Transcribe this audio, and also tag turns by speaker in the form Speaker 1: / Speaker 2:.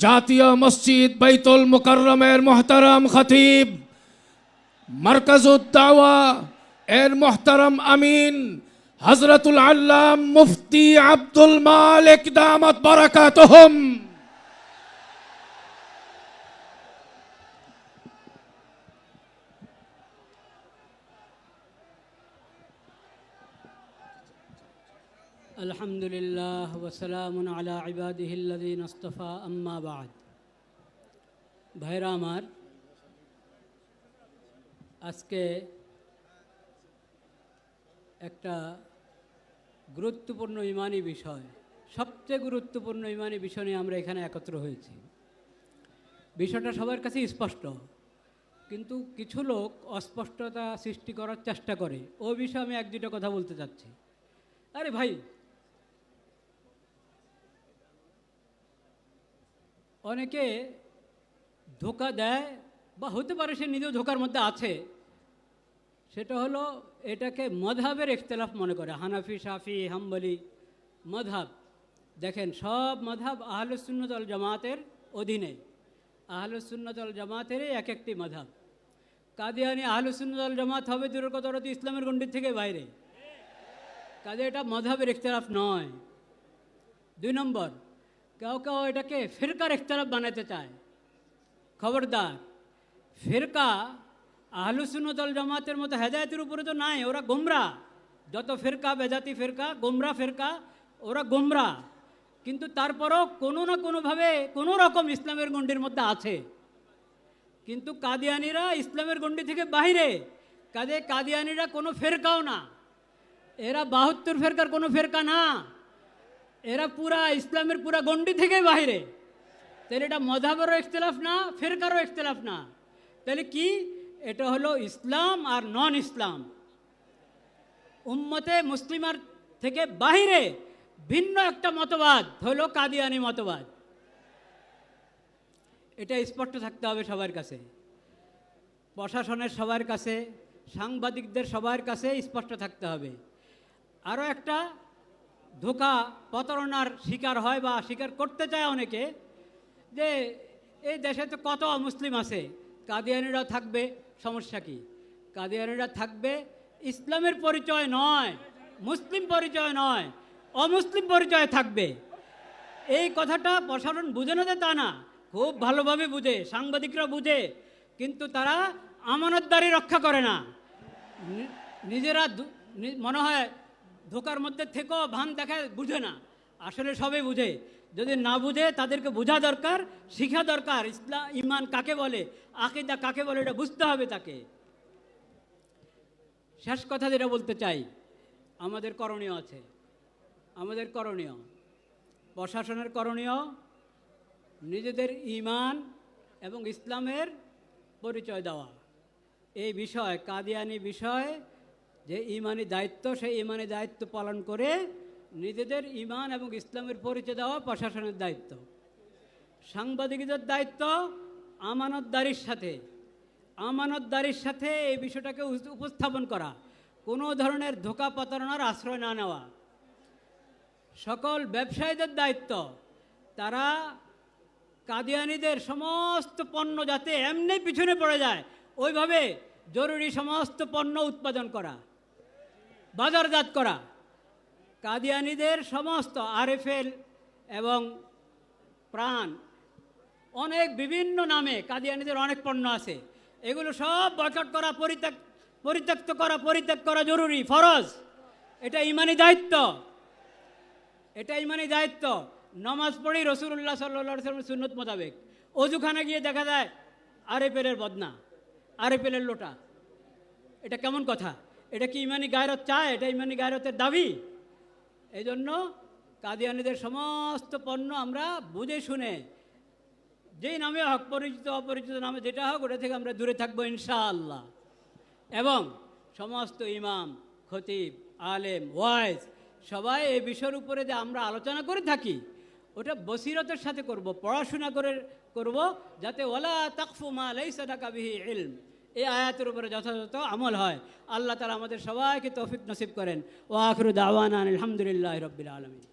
Speaker 1: জাতীয় মসজিদ বাইতুল মুকাররমের মোহতারাম খতিব, মারকাজুদ দাওয়া এর মোহতারাম আমিন হযরতুল আল্লাম মুফতি আব্দুল মালিক দামাত বারাকাতুহুম,
Speaker 2: আলহামদুলিল্লাহ ওয়া সালামুন আলা ইবাদিহিল্লাযীনা ইসতাফা, আম্মা বা'দ। ভাইরা আমার, আজকে একটা গুরুত্বপূর্ণ ইমানি বিষয়, সবচেয়ে গুরুত্বপূর্ণ ইমানি বিষয় নিয়ে আমরা এখানে একত্র হয়েছি। বিষয়টা সবার কাছে স্পষ্ট, কিন্তু কিছু লোক অস্পষ্টতা সৃষ্টি করার চেষ্টা করে। ওই বিষয়ে আমি এক দুটো কথা বলতে চাচ্ছি। আরে ভাই, অনেকে ধোঁকা দেয়, বা হতে পারে সে নিজেও ধোঁকার মধ্যে আছে। সেটা হলো এটাকে মযহাবের ইখতিলাফ মনে করে। হানাফি, শাফি, হাম্বলি মযহাব, দেখেন সব মযহাব আহলুস সুন্নাত ওয়াল জামাতের অধীনে। আহলুস সুন্নাত ওয়াল জামাতেরই এক একটি মযহাব। কাদিয়ানি আহলুস সুন্নাত ওয়াল জামাত হবে দূরের কথা, ওরা তো ইসলামের গণ্ডির থেকে বাইরে। কাজে এটা মযহাবের ইখতিলাফ নয়। 2 নম্বর, কেউ কেউ এটাকে ফিরকার ইখতিলাফ বানাতে চায়। খবরদার, ফিরকা আহলুস সুন্নাত ওয়াল জামাতের মতো হেদায়েতের উপরে তো নাই। ওরা গোমরা। যত ফিরকা, বেদাতি ফিরকা, গোমরা ফিরকা, ওরা গোমরা। কিন্তু তারপরও কোনো না কোনোভাবে কোনো রকম ইসলামের গণ্ডির মধ্যে আছে। কিন্তু কাদিয়ানিরা ইসলামের গণ্ডি থেকে বাইরে। কাজে কাদিয়ানিরা কোনো ফেরকাও না। এরা 72 ফেরকার কোনো ফেরকা না। এরা পুরা ইসলামের পুরা গণ্ডি থেকে বাইরে। তাহলে এটা মযহাবেরও ইখতিলাফ না, ফেরকারও ইখতিলাফ না। তাহলে কি? এটা হলো ইসলাম আর নন ইসলাম। উম্মতে মুসলিমার থেকে বাহিরে ভিন্ন একটা মতবাদ হলো কাদিয়ানি মতবাদ। এটা স্পষ্ট থাকতে হবে সবার কাছে, প্রশাসনের সবার কাছে, সাংবাদিকদের সবার কাছে স্পষ্ট থাকতে হবে। আরও একটা ধোঁকা, প্রতারণার শিকার হয় বা স্বীকার করতে চায় অনেকে, যে এই দেশে তো কত মুসলিম আছে, কাদিয়ানিরা থাকবে, সমস্যা কি? কাদিয়ানিরা থাকবে, ইসলামের পরিচয় নয়, মুসলিম পরিচয় নয়, অমুসলিম পরিচয় থাকবে। এই কথাটা প্রশাসন বুঝে না, তা না, খুব ভালোভাবে বুঝে, সাংবাদিকরা বুঝে, কিন্তু তারা আমানতদারি রক্ষা করে না। নিজেরা মনে হয় ধোকার মধ্যে থেকেও ভান দেখায়, বুঝে না। আসলে সবে বুঝে। যদি না বুঝে তাদেরকে বোঝা দরকার, শিখা দরকার। ইসলাম, ইমান কাকে বলে, আকীদা কাকে বলে, এটা বুঝতে হবে তাকে। শেষ কথা যেটা বলতে চাই, আমাদের করণীয় আছে। আমাদের করণীয়, প্রশাসনের করণীয়, নিজেদের ইমান এবং ইসলামের পরিচয় দেওয়া। এই বিষয়, কাদিয়ানি বিষয় যে ইমানি দায়িত্ব, সেই ইমানি দায়িত্ব পালন করে নিজেদের ইমান এবং ইসলামের পরিচয় দেওয়া প্রশাসনের দায়িত্ব। সাংবাদিকদের দায়িত্ব আমানতদারির সাথে এই বিষয়টাকে উপস্থাপন করা, কোনো ধরনের ধোঁকা প্রতারণার আশ্রয় না নেওয়া। সকল ব্যবসায়ীদের দায়িত্ব, তারা কাদিয়ানিদের সমস্ত পণ্য যাতে এমনি পিছনে পড়ে যায়, ওইভাবে জরুরি সমস্ত পণ্য উৎপাদন করা, বাজারজাত করা। কাদিয়ানিদের সমস্ত আরএফএল এবং প্রাণ, অনেক বিভিন্ন নামে কাদিয়ানিদের অনেক পণ্য আছে, এগুলো সব বয়কট করা, পরিত্যাগ করা জরুরি, ফরজ। এটা ইমানি দায়িত্ব, এটা ইমানি দায়িত্ব। নামাজ পড়ি রাসূলুল্লাহ সাল্লাল্লাহু আলাইহি ওয়াসাল্লামের সুন্নত মোতাবেক, অজুখানে গিয়ে দেখা যায় আরএফএলের বদনা, আরএফএলের লোটা। এটা কেমন কথা? এটা কি ইমানি গায়রত চায়? এটা ইমানি গায়রতের দাবি? এই জন্য কাদিয়ানিদের সমস্ত পণ্য আমরা বুঝে শুনে, যেই নামে হোক, পরিচিত অপরিচিত নামে যেটা হোক, ওটা থেকে আমরা দূরে থাকবো ইনশাআল্লাহ। এবং সমস্ত ইমাম, খতিব, আলেম, ওয়াইজ সবাই এই বিষয়ের উপরে যে আমরা আলোচনা করে থাকি, ওটা বসিরতের সাথে করব, পড়াশোনা করে করব, যাতে ওয়ালা তাকফু মা লাইসা লাকা বিহি ইলম, এই আয়াতের উপরে যথাযথ আমল হয়। আল্লাহ তাআলা আমাদের সবাইকে তৌফিক নসিব করেন। ওয়া আখিরু দাওয়ানা আলহামদুলিল্লাহি রাব্বিল আলামিন।